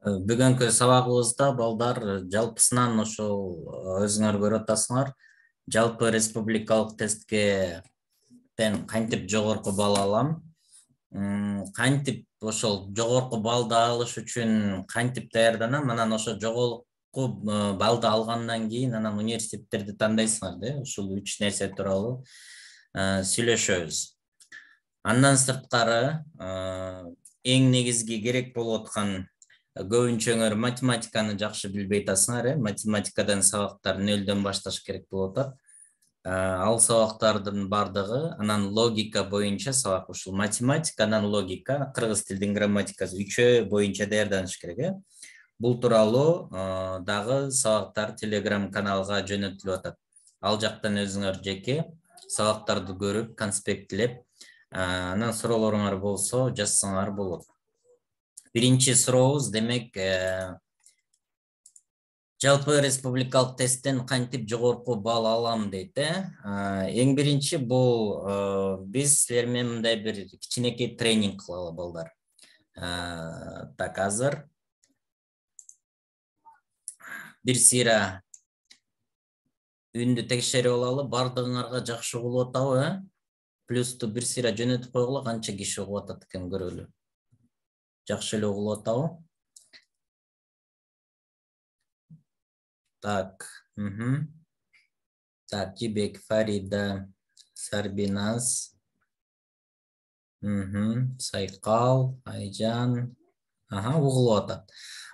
Бүгүнкү сабагыбызда балдар жалпысынан ошол өзүңөр көрүп атасыңар. Жалпы республикалык тестке кантип жогорку бал алам? Кантип ошол жогорку балды алыш үчүн кантип даярданам? Анан ошо жогорку балды алгандан кийин анан университеттерди тандайсыңар да. Ушул үч нерсе тууралуу сүйлөшөбүз. Андан сырткары эң негизги керек болуп аткан көбүнчөңөр математиканы жакшы билбей атасыңар, математикадан сабактар нөлдөн башташ керек болуп атат. Ал сабактардын бардыгы анан логика боюнча сабак, ушул математика анан логика, кыргыз тилдин грамматикасы үчөө боюнча даярданыш керек. Бул тууралуу дагы сабактар Telegram каналга жөнөтүлүп атат. Ал жактан өзүңөр жеке сабактарды көрүп, конспекттелеп, анан суроолоруңар болсо жазсаңар болот. Биринчи сурообуз демек жалпы республикалык тесттен кантип жогорку бал алам дейт. Эң биринчи бул биз силер менен мындай бир кичинекей тренинг кылалы балдар. Так, азыр бир сыйра үндү текшерип алалы, бардыгыңарга жакшы угулуп атабы? Плюсту бир сыйра жөнөтүп койгула, канча киши угуп атат экен көрөлү. Жакшы эле угулуп атабы? Так, так, Жибек, Фарида, Сарбиназ, Сайкал, Айжан, угулуп атат.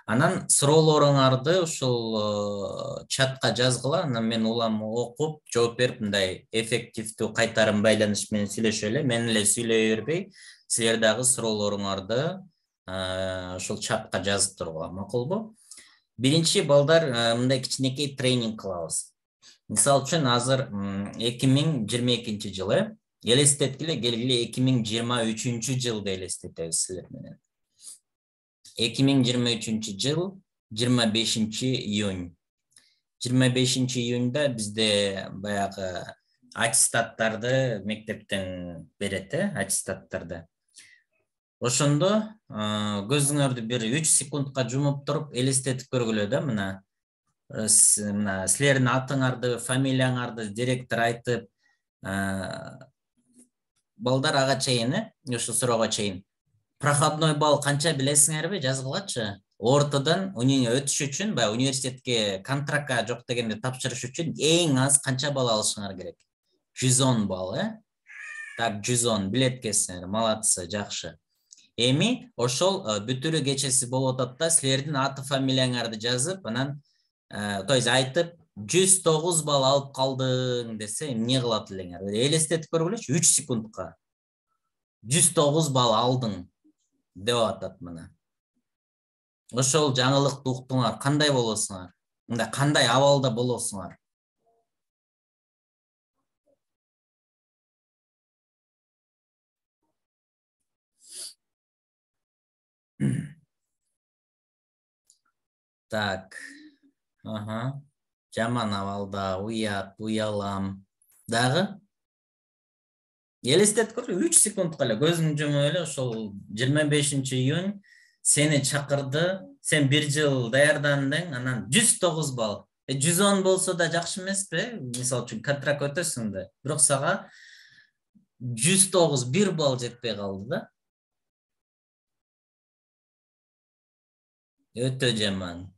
Анан суроолоруңарды ушул чатка жазгыла, анан мен улам окуп, жооп берип, мындай эффективдүү кайтарым байланыш менен сүйлөшөлү. Мен эле сүйлөй бербей, силер дагы суроолоруңарды ушул чатка жазып тургула, макулбу? Биринчи балдар мындай кичинекей тренинг кылабыз. Мисал үчүн азыр 2022 жылы элестеткиле, келгиле 2023 жылды элестетебиз силер менен. 2023 жыл 25 июнь. 25 июньда бизде баягы аттестаттарды мектептен берет, аттестаттарды. Ошондо көзүңөрдү бир 3 секундка жумуп туруп элестетип көргүлө да, мына силердин атыңарды, фамилияңарды директор айтып, балдар ага чейин, ошо суроого чейин. Проходной балл канча билесиңерби, жазгылачы. Ортодон өтүш үчүн, баягы университетке контрактка жок дегенде тапшырыш үчүн эң аз канча балл алышыңар керек? 110 балл, Так, 110 билет экенсиңер, малатсы, жакшы. Эми ошол бүтүрүү кечеси болуп атат да, силердин аты фамилияңарды жазып, анан то есть айтып 109 балл алып калдың десе, эмне кылат элеңер? Элестетип көргүлөчү, 3 секундка 109 балл алдың деп атат мына. Ошол жаңылыкты уктуңар, кандай болосуңар? Мындай кандай абалда болосуңар? Так. Жаман абалда, уят, уялам. Дагы? Элестетип көргүлө, 3 секундка эле көзүңдү жумуп эле, ошол 25 июнь сени чакырды, сен бир жыл даярдандың, анан 109 балл. 110 болсо да жакшы эмеспи? Мисалы үчүн контракт өтөсүң да. Бирок сага 109 1 балл жетпей калды да. Өтө жаман.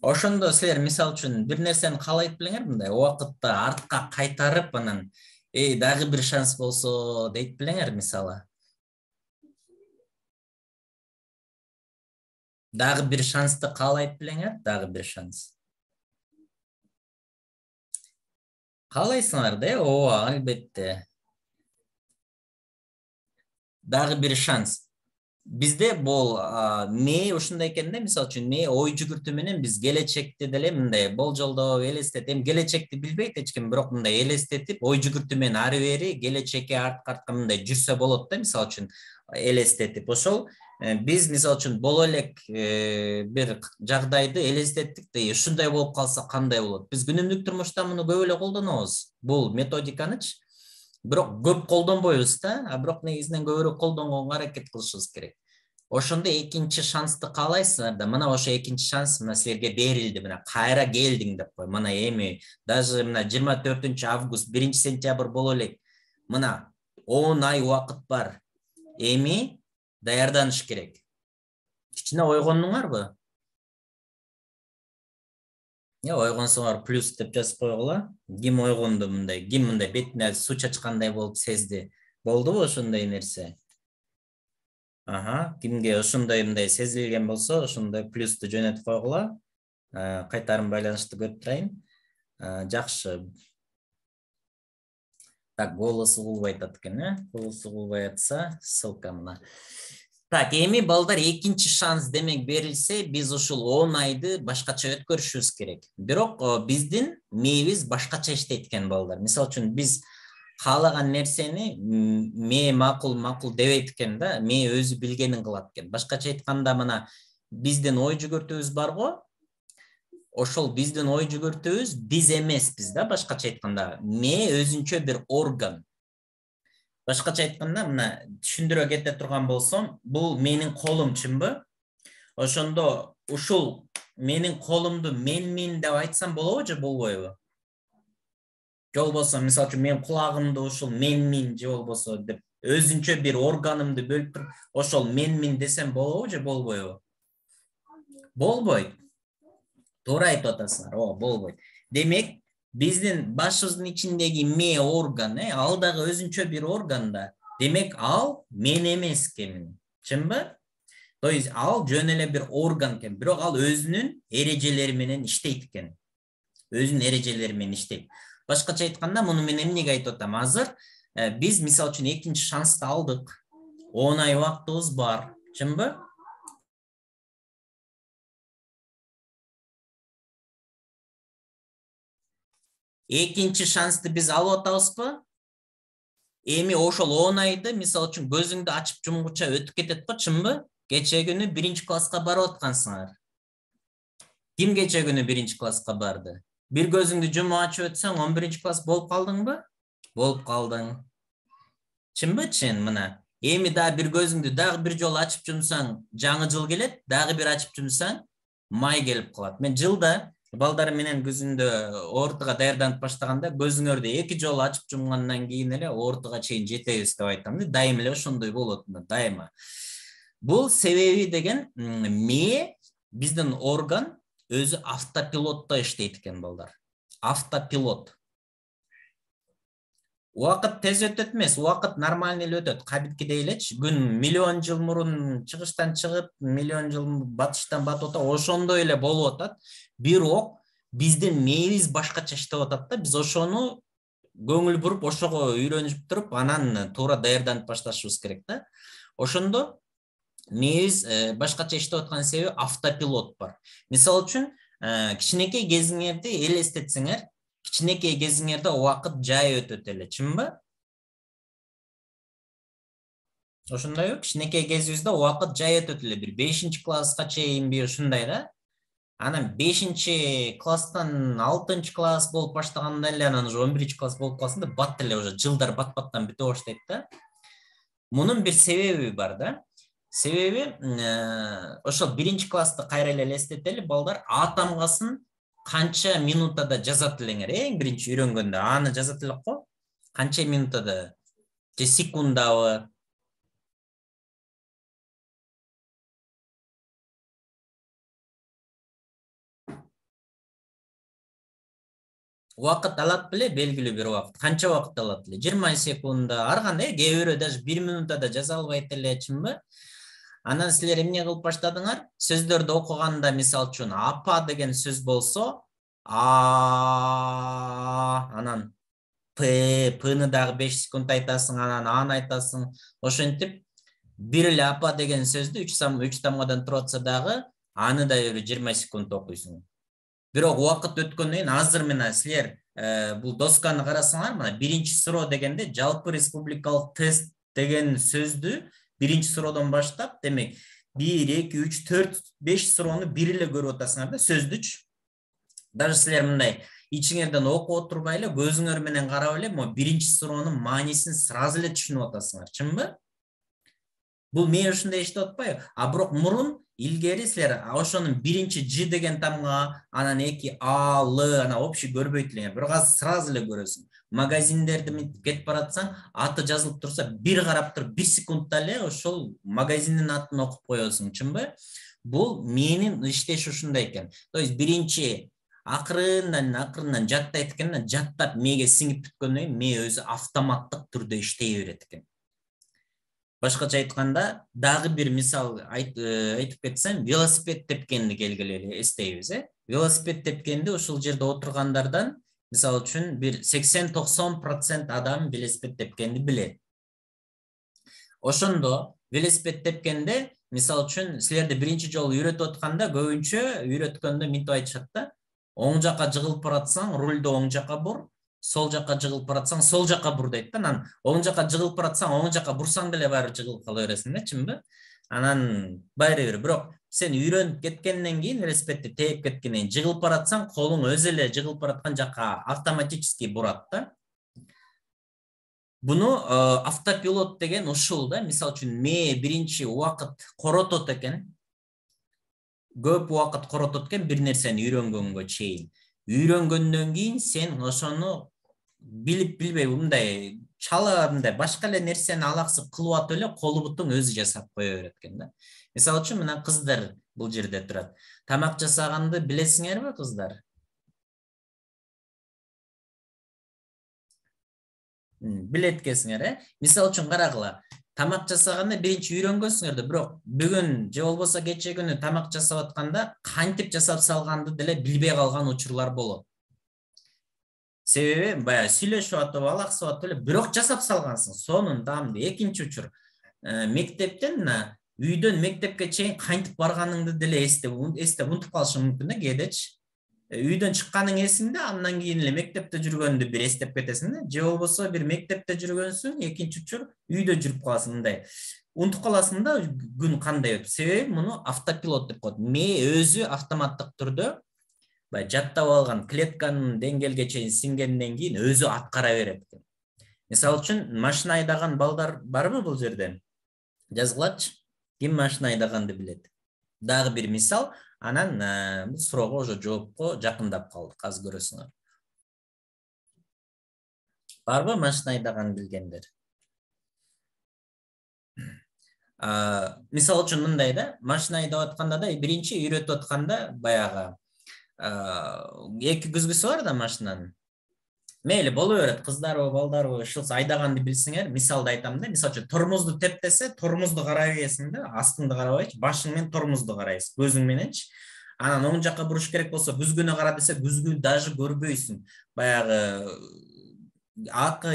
Ошондо силер мисалы үчүн бир нерсени каалайт билеңер, мындай убакытты артка кайтарып, анан дагы бир шанс болсо дейт билеңер, мисалы. Дагы бир шансты каалайт билеңер, дагы бир шанс. Каалайсыңар да, ооба, албетте. Дагы бир шанс. Бизде бул мээ ушундай экен да, мисалы үчүн мээ ой жүгүртүү менен биз келечекти деле мындай болжолдоо, элестетем, келечекти билбейт эч ким, бирок мындай элестетип, ой жүгүртүү менен ары бери, келечекке артка мындай жүрсө болот да, мисалы үчүн элестетип. Ошол биз мисалы үчүн боло элек бир жагдайды элестеттик да, ушундай болуп калса кандай болот? Биз күнүмдүк турмушта муну көп эле колдонобуз, бул методиканычы. Бирок көп колдонбойбуз да, бирок негизинен көбүрөөк колдонгонго аракет кылышыбыз керек. Ошондо экинчи шансты каалайсыңар да, мына ошо экинчи шанс мына силерге берилди, мына кайра келдиң деп кой. Мына эми даже мына 24 август 1 сентябрь боло элек. Мына 10 ай убакыт бар. Эми даярданыш керек. Кичине ойгондуңарбы? Ойгонсоңор плюс деп жазып койгула. Ким ойгонду мындай, ким мындай бетине суу чачкандай болуп сезди. Болдубу ошондой нерсе? Кимге ошондой мындай сезилген болсо, ошондой плюсту жөнөтүп койгула. Кайтарым байланышты көрүп турайын. Жакшы. Так, голосу кулбай атат экен, голосу кулбай атса, ссылка мына. Так, эми балдар экинчи шанс демек берилсе, биз ушул 10 айды башкача өткөрүшүбүз керек. Бирок биздин мээбиз башкача иштейт экен балдар. Мисалы үчүн биз каалаган нерсени мээ макул дебейт экен да, мээ өзү билгенин кылат экен. Башкача айтканда мына биздин ой жүгүртүүбүз барго, ошол биздин ой жүгүртүүбүз биз эмеспиз да, башкача айтканда. Мээ өзүнчө бир орган. Башкача айтканда, мына түшүндүрө кете турган болсом, бул менин колумчунбу? Ошондо ушул менин колумду мен деп айтсам болобу же болбойбу? Же болбосо, мисалы үчүн менин кулагымды ушул мен же болбосо деп өзүнчө бир органымды бөлүп туруп, ошол мен десем болобу же болбойбу? Болбойт. Туура айтып атасыңар. Болбойт. Демек, биздин башыбыздын ичиндеги мээ орган, ал дагы өзүнчө бир орган да. Демек, ал мен эмес экен. Чынбы? То есть ал жөн эле бир орган экен, бирок ал өзүнүн эрежелери менен иштейт экен. Өзүнүн эрежелери менен иштейт. Башкача айтканда, муну мен эмнеге айтып атам? Азыр биз мисалы үчүн экинчи шансты алдык. 10 ай убактыбыз бар. Чынбы? Экинчи шансты биз алып атабызбы? Эми ошол 10 айды мисалы үчүн көзүңдү ачып жумгуча өтүп кетет го, чынбы? Кече күнү 1 класска барып аткансыңар. Ким кече күнү 1 класска барды? Бир көзүңдү жумуп ачып өтсөң 11 класс болуп калдыңбы? Болуп калдың. Чынбы? Чын, мына. Эми да бир көзүңдү дагы бир жолу ачып жумсаң, жаңы жыл келет, дагы бир ачып жумсаң, май келип калат. Мен жылда балдар менен күзүндө ортуга даярданып баштаганда көзүңөрдү 2 жолу ачып жумгандан кийин эле ортуга чейин жетебиз деп айтам. Дайыма эле ошондой болот, дайыма. Бул себеби деген мээ биздин орган өзү автопилотто иштейт экен балдар. Автопилот. Убакыт тез өтөт эмес, убакыт нормально эле өтөт. Кадимкидей элечи, күн миллион жыл мурун чыгыштан чыгып, миллион жыл батыштан батып атат, ошондой эле болуп атат. Бирок биздин мээбиз башкача иштеп атат да, биз ошону көңүл буруп, ошого үйрөнүп туруп, анан туура даярданып башташыбыз керек да. Ошондо мээбиз башкача иштеп аткан себеби автопилот бар. Мисалы үчүн, кичинекей кезиңерди элестетсеңер, кичинекей кезиңерде убакыт жай өтөт эле, чынбы? Ошондойбу? Кичинекей кезибизде убакыт жай өтөт эле, бир 5 класска чейинби ушундай да. Анан 5 класстан 6 класс болуп баштаганда эле анан уже 11 класс болуп калсың да, бат эле уже жылдар бат-баттан бүтө баштайт да. Мунун бир себеби бар да. Себеби ошол 1 классты кайра эле элестетели, балдар, А тамгасын канча минутада жазат элеңер, эң биринчи үйрөнгөндө аны жазат элек го. Канча минутада? Же секундабы? Убакыт алат беле, белгилүү бир убакыт. Канча убакыт алат эле? 20 секунда, ар кандай, кээ бирөө даже 1 минутада жаза албайт эле, чынбы? Анан силер эмне кылып баштадыңар? Сөздөрдү окуганда, мисалы үчүн, апа деген сөз болсо, анан П'ны дагы 5 секунд айтасың, анан аны айтасың. Ошентип, бир эле апа деген сөздү 3 тамгадан туруп атса дагы, аны да 20 секунд окуйсуң. Бирок убакыт өткөндөн кийин, азыр мына силер бул досканы карасаңар, мына 1 суроо дегенде жалпы республикалык тест деген сөздү 1 суроодон баштап, демек 1, 2, 3, 4, 5 суроону бир эле көрүп атасыңар да, сөздүчү. Даже силер мындай ичиңерден окуп отурбай эле, көзүңөр менен карап эле, 1 суроонун маанисин сразу эле түшүнүп атасыңар, чынбы? Бул мен ушундай иштеп атпайбы? А бирок мурун илгери силер ошонун биринчи Ж деген тамга, анан эки А, Л, ана общий көрбөйт элең. Бирок азыр сразу эле көрөсүң. Магазиндерди кетип баратсаң, аты жазылып турса, бир карап туруп, 1 секундта эле ошол магазиндин атын окуп коесуң, чынбы? Бул менин иштеш ушундай экен. То есть биринчи акырындан жаттайт экен, жаттап мээге сиңип бүткөндөн кийин ме өзү автоматтык түрдө иштей берет экен. Башкача айтканда, дагы бир мисал айтып кетсем, велосипед тепкенди келгиле эстейбиз, Велосипед тепкенди ушул жерде отургандардан, мисал үчүн бир 80-90% адам велосипед тепкенди билет. Ошондо велосипед тепкенде, мисал үчүн силерди биринчи жолу үйрөтүп атканда, көбүнчө үйрөткөндө мынтип айтышат да, оң жакка жыгылып баратсаң, рульду оң жакка бур, сол жакка жыгылып баратсаң, сол жакка бур дейт да. Анан оң жакка жыгылып баратсаң, оң жакка бурсаң деле баары жыгылып кала бересиң да, чынбы? Анан баары бир, бирок сен үйрөнүп кеткенден кийин, велосипедти тээп кеткенден кийин жыгылып баратсаң, колуң өзү эле жыгылып бараткан жакка автоматически бурат да. Буну автопилот деген ушул да. Мисал үчүн мээ биринчи убакыт коротот экен. Көп убакыт коротот экен бир нерсени үйрөнгөнгө чейин. Үйрөнгөндөн кийин сен ошону билбей мындай чала мындай башка эле нерсени алаксып кылып атып эле колу бутуң өзү жасап кое берет экен да. Мисалы үчүн мына кыздар бул жерде турат. Тамак жасаганды билесиңерби, кыздар? Билет экенсиңер, Мисалы үчүн карагыла. Тамак жасаганды биринчи үйрөнгөнсүңөр да, бирок бүгүн же болбосо кечээ күнү тамак жасап атканда кантип жасап салганды деле билбей калган учурлар болот. Себеби баягы сүйлөшүп атып, алаксып атып эле бирок жасап салгансың. Сонун даамды. Экинчи учур. Мектептен үйдөн мектепке чейин кантип барганыңды деле эстеп унутуп калышың мүмкүн да кээдечи. Үйдөн чыкканың эсиңде, андан кийин эле мектепте жүргөндү бир эстеп кетесиң да. Же болбосо бир мектепте жүргөнсүң, экинчи учур үйдө жүрүп каласың мындай. Унутуп каласың да күн кандай өтүп. Себеби муну автопилот деп коет. Ме өзү автоматтык түрдө жаттап алган клетканын деңгээлге чейин сиңгенден кийин өзү аткара берет. Мисалы үчүн машина айдаган балдар барбы бул жерде? Жазгылачы. Ким машина айдаганды билет? Дагы бир мисал, анан бул суроого уже жоопко жакындап калдык. Азыр көрөсүңөр. Барбы машина айдаган билгендер? Мисалы үчүн мындай да, машина айдап атканда да биринчи үйрөтүп атканда баягы эки күзгүсү бар да машинанын. Мейли боло берет, кыздарбы, балдарбы, ушулса айдаганды билсиңер, мисалды айтам да. Мисалы үчүн тормозду теп десе, тормозду карай бересиң да, астыңды карабайчы, башың менен тормозду карайсың, көзүң мененчи. Анан оң жакка буруш керек болсо, күзгүнө кара десе, күзгү даже көрбөйсүң. Баягы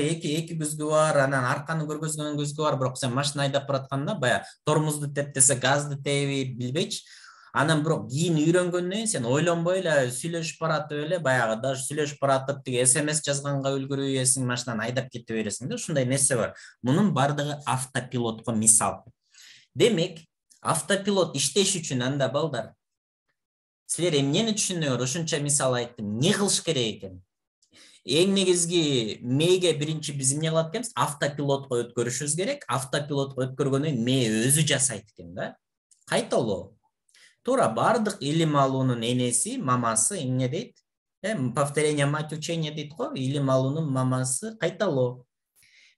эки күзгү бар, анан арканы көргөзгөн күзгү бар, бирок сен машина айдап баратканда баягы тормозду теп десе, газды теби билбейчи. Анан бирок кийин үйрөнгөндөн сен ойлонбой эле сүйлөшүп баратып эле баягы даже сүйлөшүп баратып тиги СМС жазганга үлгүрүп ийесиң, машинаны айдап кете бересиң да. Ушундай нерсе бар. Мунун бардыгы автопилотко мисал. Демек, автопилот иштеш үчүн анда балдар силер эмнени түшүнөөр? Ушунча мисал айттым. Не кылыш керек экен? Эң негизги мээге биринчи биз эмне кылат экенбиз? Автопилотко өткөрүшүбүз керек. Автопилотко өткөргөндөн мээ өзү жасайт экен да. Кайталоо. Туура бардык илим алуунун энеси, мамасы эмне дейт? Повторение мать учения дейт го, илим алуунун мамасы кайталоо.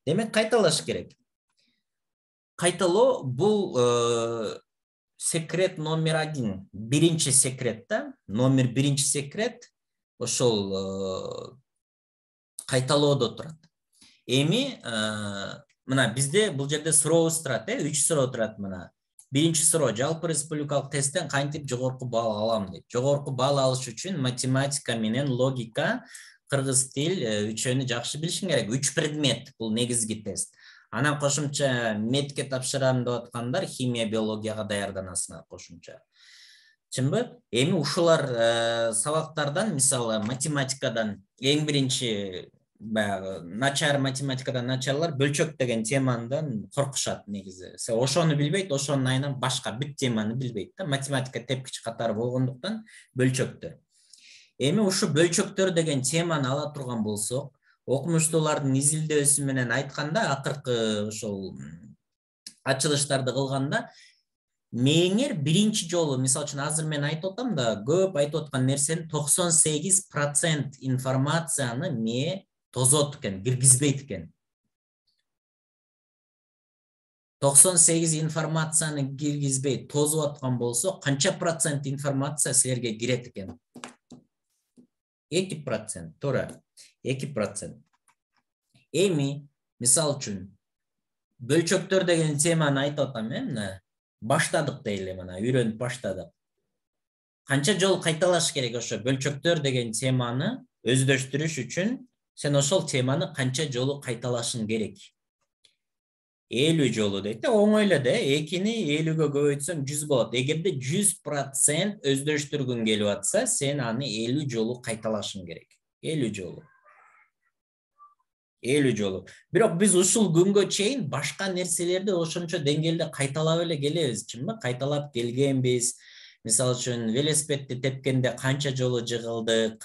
Демек кайталаш керек. Кайталоо бул секрет номер 1. Биринчи секрет да, номер биринчи секрет ошол кайталоодо турат. Эми мына бизде бул жерде сурообуз турат, 3 суроо турат мына. Биринчи суроо, жалпы республикалык тесттен кантип жогорку балл алам дейт. Жогорку балл алыш үчүн математика менен логика, кыргыз тил үчөөнү жакшы билишиң керек. 3 предмет бул негизги тест. Анан кошумча медке тапшырам деп аткандар химия, биологияга даярданасыңар кошумча. Чынбы? Эми ушулар сабактардан, мисалы математикадан эң биринчи начар математикадан начарлар бөлчөк деген темадан коркушат негизи. Ошону билбейт, ошонун айынан башка бүт теманы билбейт да. Математика тепкич катары болгондуктан бөлчөктөр. Эми ушу бөлчөктөр деген теманы ала турган болсок, окумуштуулардын изилдөөсү менен айтканда акыркы ошол ачылыштарды кылганда мээңер биринчи жолу, мисалы үчүн азыр мен айтып атам да, көп айтып аткан нерсенин 98% информацияны мээ тозот экен, киргизбейт экен. 98 информацияны киргизбей тозуп аткан болсо, канча процент информация силерге кирет экен? 2%, туура. 2%. Эми, мисалы үчүн, бөлчөктөр деген теманы айтып атам, мына баштадык дейли, мына үйрөнүп баштадык. Канча жол кайталаш керек ошо бөлчөктөр деген теманы өздөштүрүш үчүн? Сен ошол теманы канча жолу кайталашың керек? 50 жолу дейт. Оңой эле да, 2-ни 50-ге көбөйтсөң 100 болот. Эгерде 100% өздөштүргүң келип атса, сен аны 50 жолу кайталашың керек. 50 жолу. 50 жолу. Бирок биз ушул күнгө чейин башка нерселерди ошончо деңгээлде кайталап эле келебиз, чынбы? Кайталап келгенбиз. Мисалы үчүн, велосипедди тепкенде канча жолу жыгылдык.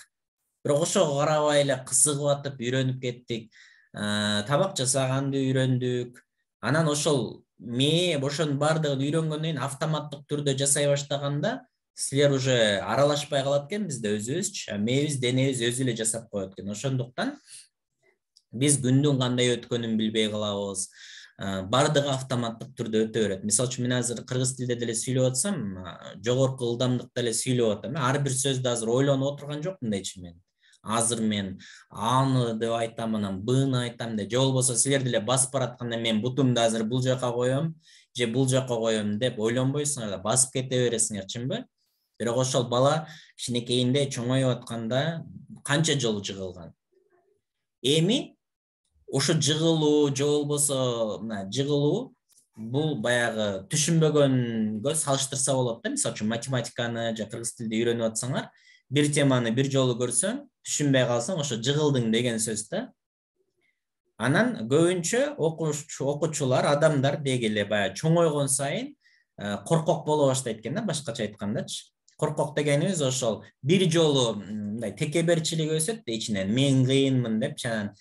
Бирок ошого карабай эле кызыгып атып үйрөнүп кеттик. Табак жасаганды үйрөндүк. Анан ошол мээ ошонун бардыгын үйрөнгөндөн кийин автоматтык түрдө жасай баштаганда, силер уже аралашпай калат экен бизде өзүбүзчү. Мээбиз, денебиз өзү эле жасап коет экен. Ошондуктан биз күндүн кандай өткөнүн билбей калабыз. Бардыгы автоматтык түрдө өтө берет. Мисалы үчүн, мен азыр кыргыз тилде деле сүйлөп атсам, жогорку ылдамдыкта эле сүйлөп атам. Ар бир сөздү азыр ойлонуп отурган жокмун дейчи мен. Азыр мен аны деп айтам, анан быны айтам деп, же болбосо силер деле басып баратканда мен бутумду азыр бул жака коем, же бул жака коем деп ойлонбойсуңар да, басып кете бересиңер, чынбы? Бирок ошол бала кичинекейинде чоңоюп атканда канча жолу жыгылган? Эми ошо жыгылуу, же болбосо мына жыгылуу бул баягы түшүнбөгөнгө салыштырса болот да. Мисалы үчүн, математиканы же кыргыз тилди үйрөнүп атсаңар, бир теманы бир жолу көрсөң, түшүнбөй калсаң, ошо жыгылдың деген сөз да. Анан көбүнчө окуучулар, адамдар дегеле баягы чоңойгон сайын коркок боло баштайт экен да, башкача айткандачы. Коркок дегенибиз ошол бир жолу мындай текеберчилик өсөт да ичинен, мен кыйынмын деп, анан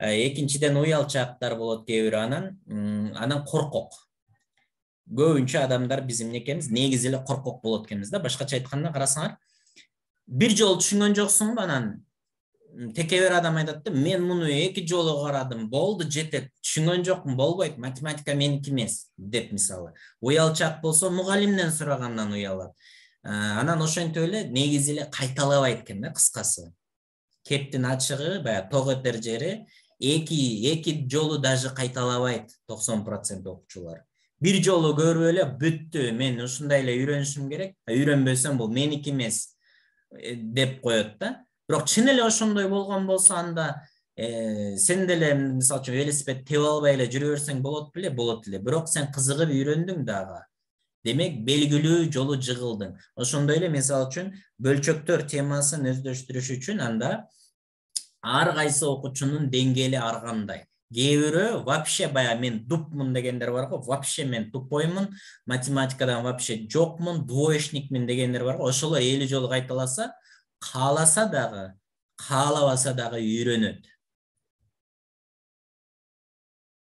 экинчиден уялчаактар болот кээ бири, анан коркок. Көбүнчө адамдар биз эмнекенбиз? Негизи эле коркок болот экенбиз да. Башкача айтканда, карасаңар, бир жолу түшүнгөн жоксуңбу, анан текебер адам айтат да, мен муну 2 жолу карадым, болду, жетет. Түшүнгөн жокмун, болбойт, математика меники эмес деп, мисалы. Уялчаак болсо мугалимден сурагандан уялат. Анан ошентип эле негизи эле кайталабайт экен да, кыскасы. Кептин ачыгы, баягы ток этер жери, 2 жолу даже кайталабайт 90% окуучулар. Бир жолу көрүп эле бүттү, мен ушундай эле үйрөнүшүм керек, үйрөнбөсөм бул меники эмес деп коет да. Бирок чын эле ошондой болгон болсо, анда сен деле мисалы үчүн велосипед тебе албай эле жүрө берсең болот беле? Болот эле. Бирок сен кызыгып үйрөндүң дагы. Демек, белгилүү жолу жыгылдың. Ошондой эле мисалы үчүн бөлчөктөр темасын өздөштүрүш үчүн анда ар кайсы окуучунун деңгээли ар кандай. Кээ бирөө вообще баягы мен дупмун дегендер бар го, вообще мен тупоймун, математикадан вообще жокмун, двоечникмин дегендер бар го, ошолор 50 жолу кайталаса, кааласа дагы, каалабаса дагы үйрөнөт.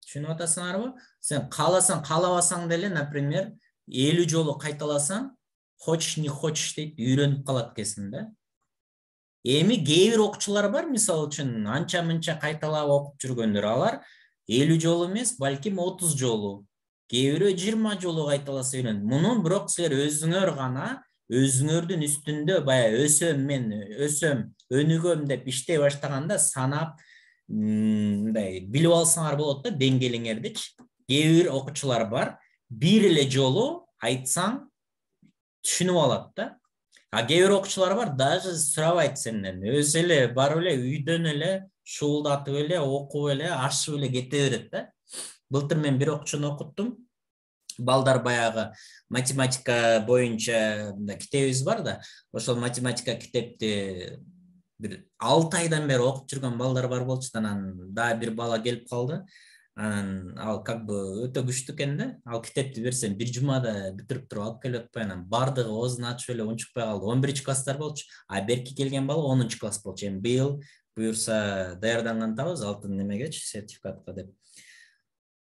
Түшүнүп атасыңарбы? Сен кааласаң, каалабасаң деле, например, 50 жолу кайталасаң, хочешь не хочешь дейт, үйрөнүп калат экенсиң да. Эми кээ бир окуучулар бар, мисалы үчүн, анча-мынча кайталап окуп жүргөндөр, алар 50 жолу эмес, балким 30 жолу, кээ бирөө 20 жолу кайталаса үйрөнөт. Муну бирок силер өзүңөр гана, өзүңөрдүн үстүндө баягы өсөм, мен өсөм, өнүгөм деп иштей баштаганда санап, мындай билип алсаңар болот да, деңгээлиңердичи. Кээ бир окуучулар бар, бир эле жолу айтсаң түшүнүп алат да. А кээ бир окуучулар бар, даже сурабайт сенден. Өзү эле барып эле үйдөн эле шуулдатып эле, окуп эле, ашып эле кете берет да. Былтыр мен бир окуучуну окуттум. Балдар баягы математика боюнча китебибиз бар да. Ошол математика китепти бир 6 айдан бери окуп жүргөн балдар бар болчу. Анан дагы бир бала келип калды. Анан ал как бы өтө күчтүү экен да. Ал китепти берсем бир жумада бүтүрүп туруп алып келип атпай, анан бардыгы оозун ачып эле унчукпай калды. 11 класстар болчу. А берки келген бала 10 класс болчу. Эми быйыл буюрса даярдангандабыз алтын немегечи, сертификатка деп.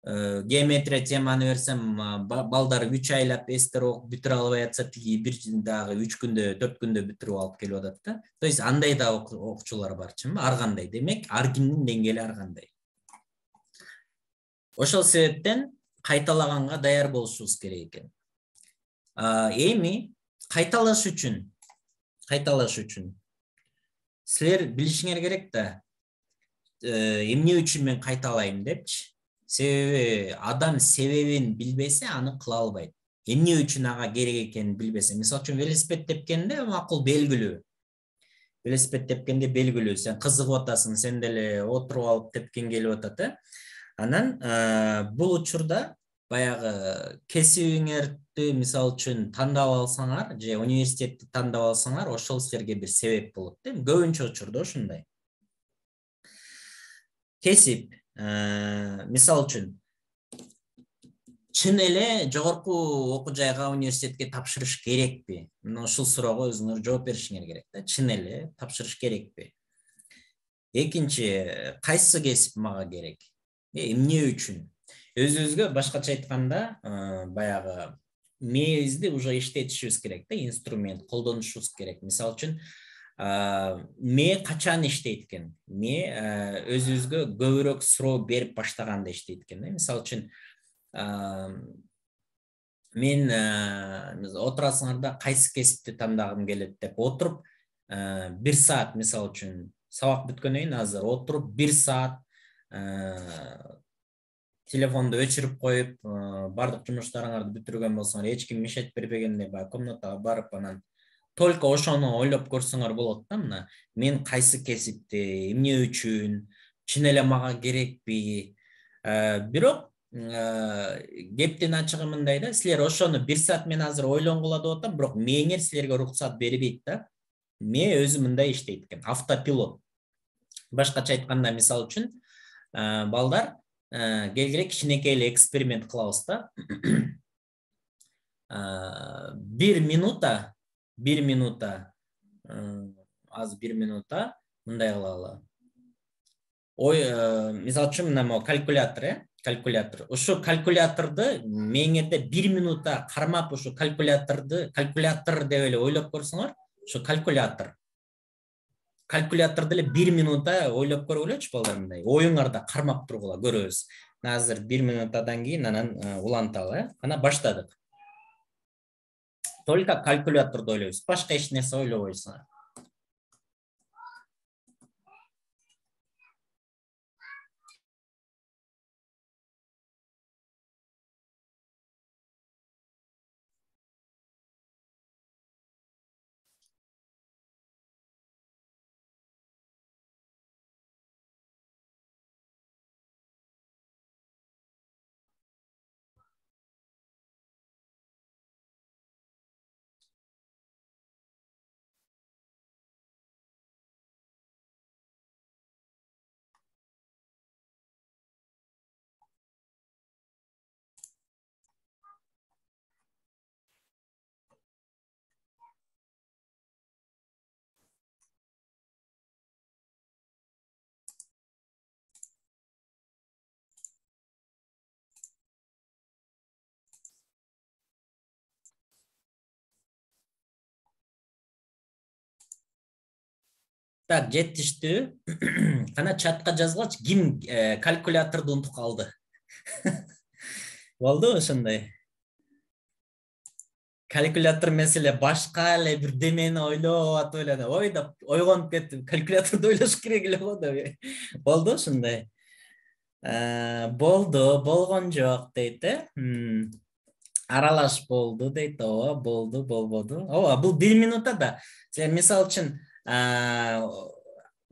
Геометрия теманы берсем, балдар 3 айлап эстер окуп бүтүрө албай атса, тиги бир дагы 3 күндө, 4 күндө бүтүрүп алып келип атат да. То есть андай да окуучулар бар, чынбы? Ар кандай. Демек, ар кимдин деңгээли ар кандай. Ошол себептен кайталаганга даяр болушубуз керек экен. Эми кайталаш үчүн силер билишиңер керек да, эмне үчүн мен кайталайм депчи. Себеби адам себебин билбесе, аны кыла албайт. Эмне үчүн ага керек экенин билбесе. Мисалы үчүн велосипед тепкенде макул белгилүү. Велосипед тепкенде белгилүү. Сен кызыгып атасың, сен деле отуруп алып тепкен келип атат, Анан бул учурда баягы кесибиңерди мисалы үчүн тандап алсаңар, же университетти тандап алсаңар, ошол силерге бир себеп болот, көбүнчө учурда ушундай. Кесип, мисалы үчүн чын эле жогорку окуу жайга, университетке тапшырыш керекпи? Мына ушул суроого өзүңөр жооп беришиңер керек да. Чын эле тапшырыш керекпи? Экинчи, кайсы кесип мага керек? Эмне үчүн? Өзүбүзгө башкача айтканда, баягы мээбизди уже иштетишибиз керек да, инструмент колдонушубуз керек. Мисалы үчүн, мээ качан иштейт экен? Мээ өзүбүзгө көбүрөөк суроо берип баштаганда иштейт экен. Мисалы үчүн, мен отурасыңарда кайсы кесипти тандагым келет деп отуруп, 1 саат мисалы үчүн сабак бүткөндөн кийин азыр отуруп 1 саат телефонду өчүрүп коюп, бардык жумуштарыңарды бүтүргөн болсоңор, эч ким мешать бербегенде комнатага барып, анан только ошону ойлоп көрсөңөр болот да. Мына мен кайсы кесипти, эмне үчүн, чын эле мага керекпи? Бирок кептин ачыгы мындай да, силер ошону 1 саат мен азыр ойлонгула деп атам, бирок мээңер силерге уруксат бербейт да. Мээ өзү мындай иштейт экен, автопилот. Башкача айтканда, мисалы үчүн, балдар, келгиле кичинекей эле эксперимент кылабыз да. 1 минута, мындай кылалы. Мисалы үчүн, мына калькулятор. Ушу калькуляторду мээңерде 1 минута кармап, ушу калькулятор деп эле ойлоп көрсөңөр, ушу калькуляторду эле 1 минута ойлоп көргүлөчү балдар, мындай оюңарда кармап тургула, көрөбүз. Азыр 1 минутадан кийин анан уланталы, Ана баштадык. Только калькуляторду ойлойбуз, башка эч нерсе ойлобойсуңар. Так, жетиштүү. Кана чатка жазгылачы, ким калькуляторду унутуп калды? Болду ошондой. Калькулятор меселе башка эле бир демени ойлоп атып эле, ой деп ойгонуп кеттим. Калькуляторду ойлош керек эле го деп. Болду ошондой. Болду, болгон жок дейт, Аралаш болду дейт. Ооба, болду, болбоду. Ооба, бул 1 минута да. Силер мисалы үчүн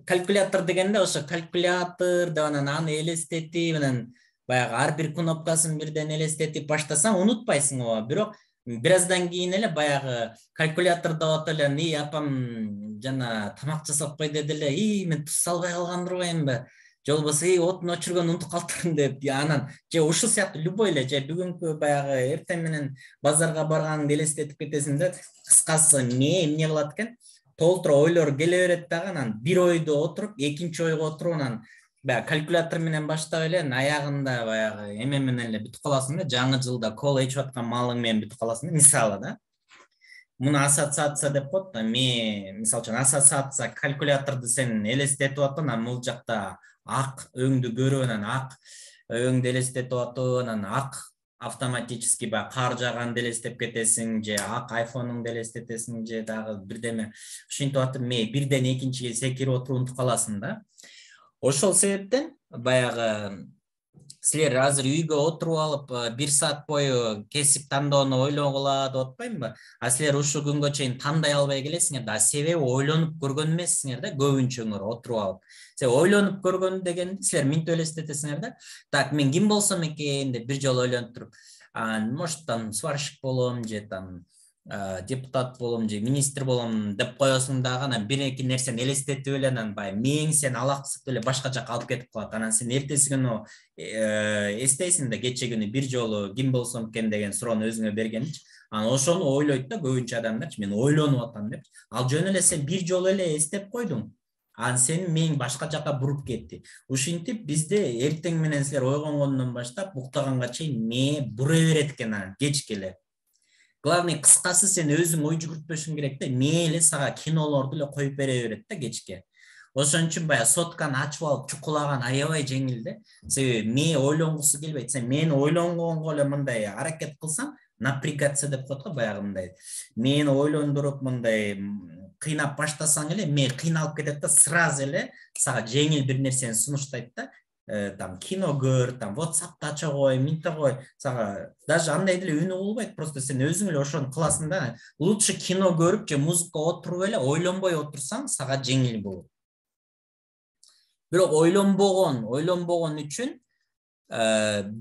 калькулятор дегенде ошо калькулятор деп анан аны элестетип, анан баягы ар бир кнопкасын бирден элестетип баштасаң унутпайсың, ооба. Бирок бир аздан кийин эле баягы калькулятордо отуруп эле, апам жана тамак жасап кой деди эле, мен туз салбай калгандырбаймынбы? Же болбосо отун өчүргөн унутуп калыптырмын деп, анан же ушул сыяктуу любой эле, же бүгүнкү баягы эртең менен базарга барганыңды элестетип кетесиң да. Кыскасы, эмне кылат экен? Толтура ойлор келе берет дагы, анан бир ойдо отуруп, экинчи ойго отуруп, анан баягы калькулятор менен баштап эле аягында баягы эме менен эле бүтүп каласың да, жаңы жылда кола ичип аткан малың менен бүтүп каласың да, мисалы да. Муну ассоциация деп коет да. Мисалы үчүн ассоциация калькуляторду сен элестетип атып, анан бул жакта ак өңдү көрүп, анан ак өңдү элестетип атып, анан ак автоматически баягы кар жааганды элестеп кетесиң, же ак айфонуңду элестетесиң, же дагы бирдеме ушинтип атып, бирден экинчиге секирип отуруп унутуп каласың да. Ошол себептен баягы силер азыр үйгө отуруп алып 1 саат бою кесип тандоону ойлогула деп атпаймынбы? А силер ушул күнгө чейин тандай албай келесиңер да, себеби ойлонуп көргөн эмессиңер да, көбүнчөңөр отуруп алып. Сен ойлонуп көргөн дегенди силер минтип элестетесиңер да. Так, мен ким болсом экен деп бир жолу ойлонуп туруп, может там сварщик болом, же там депутат болом, же министр болом деп коесуң дагы, анан бир эки нерсени элестетип эле, анан баягы мээң сени алаксып эле башка жака алып кетип калат. Анан сен эртеси күнү эстейсиң да, кече күнү бир жолу ким болсом экен деген суроону өзүңө бергенчи. Анан ошону ойлойт да көбүнчө адамдарчы, мен ойлонуп атам деп. Ал жөн эле сен бир жолу эле эстеп койдуң. Анан сенин мээң башка жака буруп кетти. Ушинтип бизде эртең менен силер ойгонгондон баштап уктаганга чейин мээ бура берет экен, анан кечке эле. Главный кыскасы сен өзүң ой жүгүртпөшүң керек да, мээ эле сага кинолорду эле коюп бере берет да кечке. Ошон үчүн баягы сотканы ачып алып чукулаган аябай жеңил да. Себеби мээ ойлонгусу келбейт. Сен мени ойлонгонго эле мындай аракет кылсаң, напрягаться деп коет го, баягы мындай. Мени ойлондуруп мындай кыйнап баштасаң эле, мээ кыйналып кетет да, сразу эле сага жеңил бир нерсени сунуштайт да. Там кино көр, там WhatsApp-та ача кой, минте кой, сага даже андай деле үнү болбойт, просто сен өзүң эле ошону кыласың да. Лучше кино көрүп же музыка отуруп эле ойлонбой отурсаң, сага жеңил болот. Бирок ойлонбогон үчүн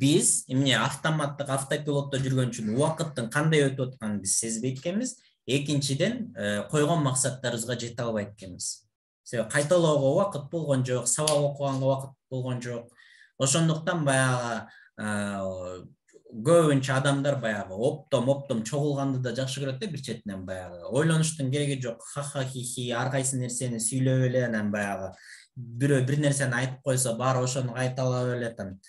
биз эмне автоматтык автопилотто жүргөн үчүн убакыттын кандай өтүп атканын биз сезбейт экенбиз. Экинчиден, койгон максаттарыбызга жете албайт экенбиз. Себеби кайталоого убакыт болгон жок, сабак окуганга убакыт болгон жок. Ошондуктан баягы көбүнчө адамдар баягы оптом чогулганды да жакшы көрөт да, бир четинен баягы. Ойлонуштун кереги жок, ха-ха хи-хи, ар кайсы нерсени сүйлөп эле, анан баягы бирөө бир нерсени айтып койсо, баары ошону кайталап эле там.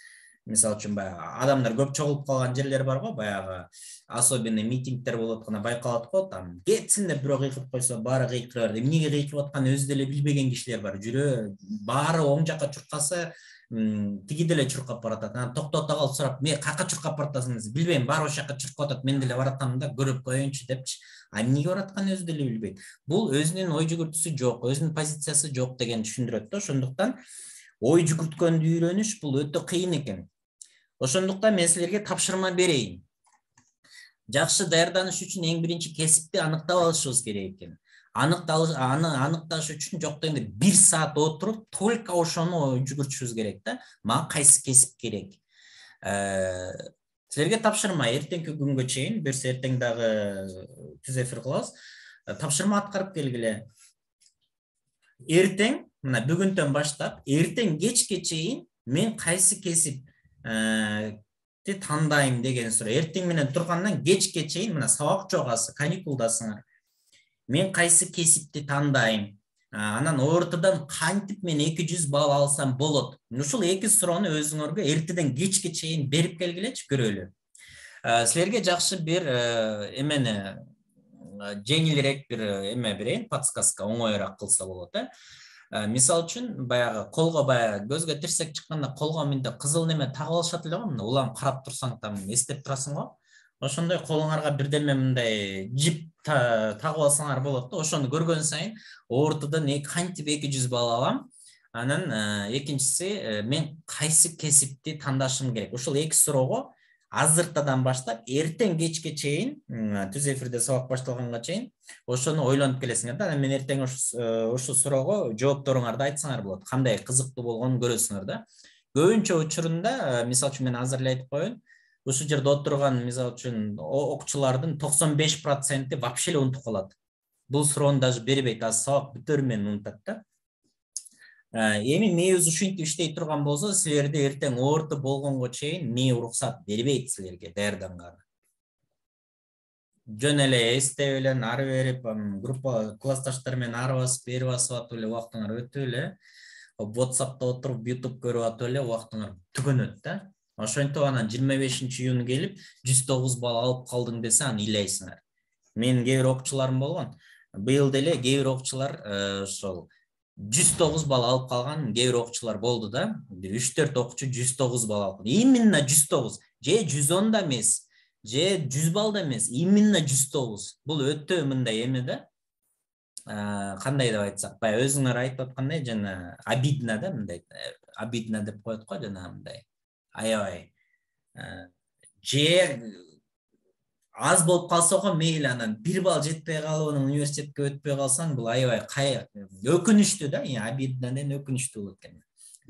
Мисалы үчүн баягы адамдар көп чогулуп калган жерлер бар го, баягы особенно митингдер болуп атканда байкалат го, там кетсин деп бирөө кыйкырып койсо, баары кыйкырар. Эмнеге кыйкырып атканын өзү деле билбеген кишилер бар. Жүрө баары оң жака чуркаса, тиги деле чуркап баратат. Анан токтото калып сурап, "Мен какка чуркап баратасыңыз?" "Билбейм, баары ошол жака чуркап атат, мен деле баратам да, көрүп коеюнчу" депчи. А эмнеге баратканын өзү деле билбейт. Бул өзүнүн ой жүгүртүүсү жок, өзүнүн позициясы жок деген түшүндүрөт да. Ошондуктан ой жүгүрткөндү үйрөнүш бул өтө кыйын экен. Ошондуктан мен силерге тапшырма берейин. Жакшы даярданыш үчүн эң биринчи кесипти аныктап алышыбыз керек экен. Аны аныкташ үчүн жок дегенде 1 саат отуруп, только ошону жүгүртүшүбүз керек да. Мага кайсы кесип керек? Силерге тапшырма, эртеңки күнгө чейин, берсе эртең дагы түз эфир кылабыз. Тапшырма аткарып келгиле. Эртең, мына бүгүндөн баштап, эртең кечке чейин мен кайсы кесип тандайм деген суроо. Эртең менен тургандан кечке чейин, мына сабак жок, азыр каникулдасыңар. Мен кайсы кесипти тандайм? Анан ортодон кантип мен 200 балл алсам болот? Ушул эки суроону өзүңөргө эртеден кечке чейин берип келгилечи, көрөлү. Силерге жакшы бир эмени жеңилирээк бир эме берейин, подсказка, оңоюраак кылса болот, Мисал үчүн баягы колго баягы көзгө тирсек чыкканда колго мындай кызыл неме тагып алышат эле го, мына улам карап турсаң там эстеп турасың го. Ошондой колуңарга бирдеме мындай жип тагып алсаңар болот да. Ошону көргөн сайын ортодон кантип 200 балл алам. Анан экинчиси, мен кайсы кесипти тандашым керек. Ушул эки суроого азыртадан баштап эртең кечке чейин, түз эфирде сабак башталганга чейин ошону ойлонуп келесиңер да. Мен эртең ошол суроого жоопторуңарды айтсаңар болот. Кандай кызыктуу болгонун көрөсүңөр да. Көбүнчө учурунда, мисалы үчүн мен азыр эле айтып коеюн, ушул жерде отурган, мисалы үчүн окуучулардын 95% вообще эле унутуп калат. Бул суроону даже бербейт, азыр сабак бүтөр менен унутат да. Эми мээбиз ушинтип иштей турган болсо, силерде эртең орто болгонго чейин мээ уруксат бербейт силерге даярданганы. Жөн эле эстеп эле ары берип, группа классташтар менен ары басып, бери басып атып эле убактыңар өтүп эле. WhatsApp'ta отуруп YouTube көрүп атып эле убактыңар түгөнөт да. Ошентип анан 25-iyun келип 109 балл алып калдың десе аны ыйлайсыңар. Менин кээ бир окуучуларым болгон. Быйыл деле кээ бир окуучулар ошол 109 балл алып калган кээ бир окуучулар болду да. 3-4 окуучу 109 балл алып. Именно 109. Же 110 да эмес, же 100 балл да эмес, именно 109. Бул өтө мындай эме да. Кандай деп айтсак, баягы өзүңөр айтып аткандай жана обидно да, мындай обидно деп коет го жана мындай. Аябай. Же аз болуп калса го мейли, анан 1 балл жетпей калып анан университетке өтпөй калсаң, бул аябай өкүнүчтүү да, обиднодон өкүнүчтүү болот экен.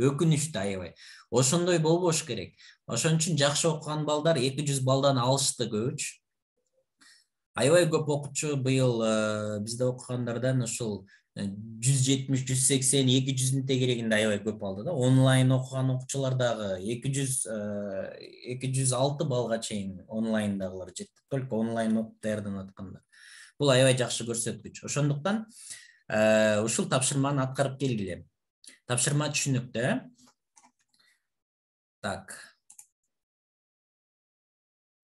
Өкүнүчтүү аябай. Ошондой болбош керек. Ошон үчүн жакшы окуган балдар 200 балдан алышты көбүч. Аябай көп окуучу быйыл бизде окугандардан ушул 170, 180, 200 тегерегинде аябай көп алды да. Онлайн окуган окуучулар дагы 206 балга чейин онлайндагылар жетти. Только онлайн окуп даярданып аткандар. Бул аябай жакшы көрсөткүч. Ошондуктан ушул тапшырманы аткарып келгиле. Тапшырма түшүнүктүү. Так.